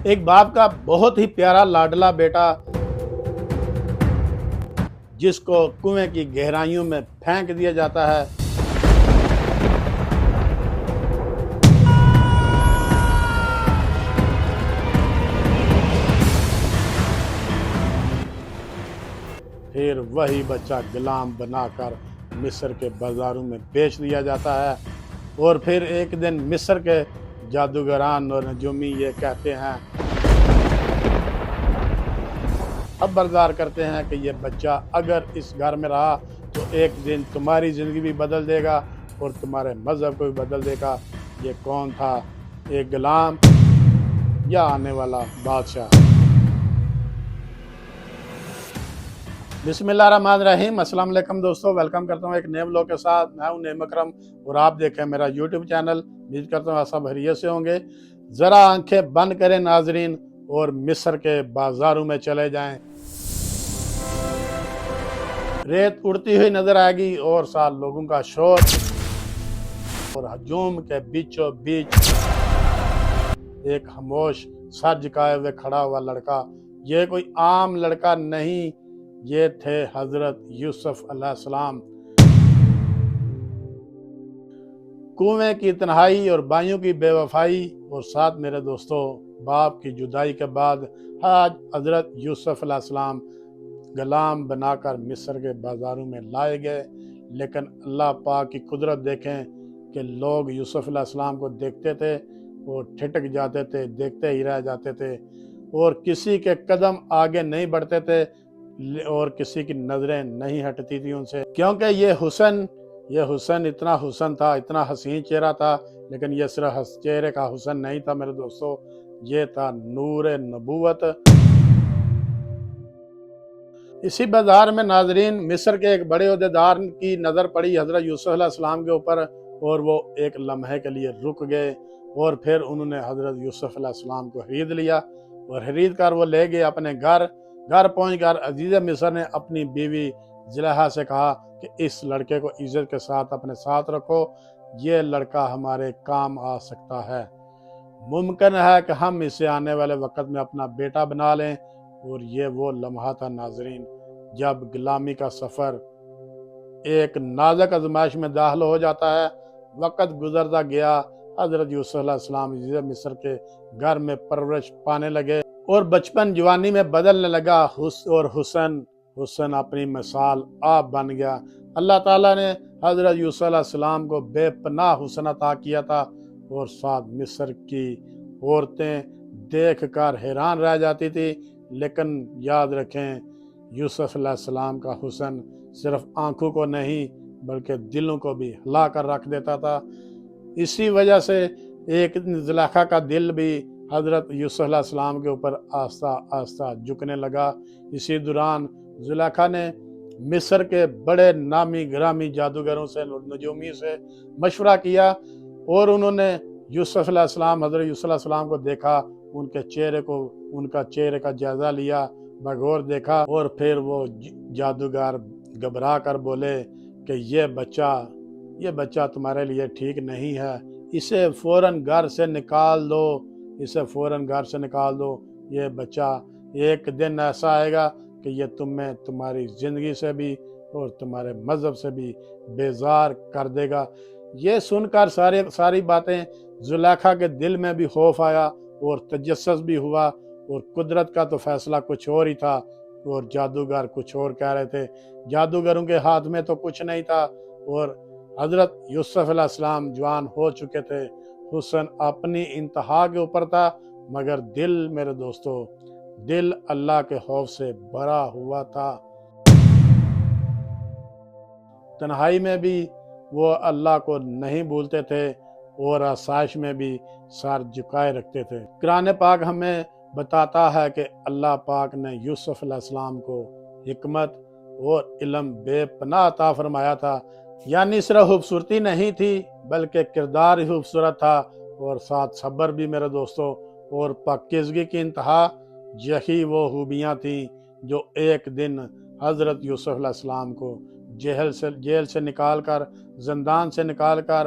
ایک باپ کا بہت ہی پیارا لاڈلا بیٹا جس کو کنویں کی گہرائیوں میں پھینک دیا جاتا ہے، پھر وہی بچہ غلام بنا کر مصر کے بازاروں میں بیچ دیا جاتا ہے، اور پھر ایک دن مصر کے جادوگران اور نجومی یہ کہتے ہیں، خبردار کرتے ہیں کہ یہ بچہ اگر اس گھر میں رہا تو ایک دن تمہاری زندگی بھی بدل دے گا اور تمہارے مذہب کو بھی بدل دے گا۔ یہ کون تھا؟ ایک غلام یا آنے والا بادشاہ؟ بسم اللہ الرحمن الرحیم۔ السلام علیکم دوستو، ویلکم کرتا ہوں ایک نئے ولاگ کے ساتھ۔ میں ہوں نعیم اکرم اور آپ دیکھیں میرا یوٹیوب چینل۔ امید کرتا ہوں آپ سب خیریت سے ہوں گے۔ ذرا آنکھیں بند کریں ناظرین اور مصر کے بازاروں میں چلے جائیں۔ ریت اڑتی ہوئی نظر آئے گی اور ساتھ لوگوں کا شور اور ہجوم کے بیچوں بیچ ایک خاموش سر جھکائے ہوئے کھڑا ہوا لڑکا۔ یہ کوئی عام لڑکا نہیں، یہ تھے حضرت یوسف علیہ السلام۔ کنویں کی تنہائی اور بھائیوں کی بے وفائی اور ساتھ میرے دوستو باپ کی جدائی کے بعد آج حضرت یوسف علیہ السلام غلام بنا کر مصر کے بازاروں میں لائے گئے، لیکن اللہ پاک کی قدرت دیکھیں کہ لوگ یوسف علیہ السلام کو دیکھتے تھے اور ٹھٹک جاتے تھے، دیکھتے ہی رہ جاتے تھے، اور کسی کے قدم آگے نہیں بڑھتے تھے اور کسی کی نظریں نہیں ہٹتی تھی ان سے، کیونکہ یہ حسن اتنا حسن تھا، اتنا حسین چہرہ تھا، لیکن یہ صرف چہرے کا حسن نہیں تھا میرے دوستو، یہ تھا نور نبوت۔ اسی بازار میں ناظرین مصر کے ایک بڑے عہدیدار کی نظر پڑی حضرت یوسف علیہ السلام کے اوپر، اور وہ ایک لمحے کے لیے رک گئے، اور پھر انہوں نے حضرت یوسف علیہ السلام کو خرید لیا اور خرید کر وہ لے گئے اپنے گھر پہنچ کر عزیز مصر نے اپنی بیوی زلیخا سے کہا کہ اس لڑکے کو عزت کے ساتھ اپنے ساتھ رکھو، یہ لڑکا ہمارے کام آ سکتا ہے، ممکن ہے کہ ہم اسے آنے والے وقت میں اپنا بیٹا بنا لیں۔ اور یہ وہ لمحہ تھا ناظرین جب غلامی کا سفر ایک نازک آزمائش میں داخل ہو جاتا ہے۔ وقت گزرتا گیا، حضرت یوسف علیہ السلام عزیز مصر کے گھر میں پرورش پانے لگے اور بچپن جوانی میں بدلنے لگا، اور حسن اپنی مثال آپ بن گیا۔ اللہ تعالیٰ نے حضرت یوسف علیہ السلام کو بے پناہ حسن عطا کیا تھا، اور ساتھ مصر کی عورتیں دیکھ کر حیران رہ جاتی تھی، لیکن یاد رکھیں یوسف علیہ السلام کا حسن صرف آنکھوں کو نہیں بلکہ دلوں کو بھی ہلا کر رکھ دیتا تھا۔ اسی وجہ سے ایک زلیخا کا دل بھی حضرت یوسف علیہ السلام کے اوپر آہستہ آہستہ جھکنے لگا۔ اسی دوران زلیخا نے مصر کے بڑے نامی گرامی جادوگروں سے، نجومی سے مشورہ کیا، اور انہوں نے یوسف علیہ السلام حضرت یوسف علیہ السلام کو دیکھا، ان کا چہرے کا جائزہ لیا، بغور دیکھا، اور پھر وہ جادوگر گھبرا کر بولے کہ یہ بچہ تمہارے لیے ٹھیک نہیں ہے، اسے فوراً گھر سے نکال دو، یہ بچہ ایک دن ایسا آئے گا کہ یہ تمہاری زندگی سے بھی اور تمہارے مذہب سے بھی بیزار کر دے گا۔ یہ سن کر ساری باتیں زلیخا کے دل میں بھی خوف آیا اور تجسس بھی ہوا، اور قدرت کا تو فیصلہ کچھ اور ہی تھا اور جادوگر کچھ اور کہہ رہے تھے۔ جادوگروں کے ہاتھ میں تو کچھ نہیں تھا، اور حضرت یوسف علیہ السلام جوان ہو چکے تھے، حسن اپنی انتہا کے اوپر تھا، مگر دل میرے دوستو اللہ کے خوف سے بھرا ہوا تھا۔ تنہائی میں بھی وہ اللہ کو نہیں بھولتے تھے اور آسائش میں بھی سر جھکائے رکھتے تھے۔ قرآن پاک ہمیں بتاتا ہے کہ اللہ پاک نے یوسف علیہ السلام کو حکمت اور علم بے پناہ عطا فرمایا تھا، یعنی صرف خوبصورتی نہیں تھی بلکہ کردار ہی خوبصورت تھا، اور ساتھ صبر بھی میرے دوستو، اور پاکیزگی کی انتہا۔ یہی وہ خوبیاں تھیں جو ایک دن حضرت یوسف علیہ السلام کو جیل سے نکال کر، زندان سے نکال کر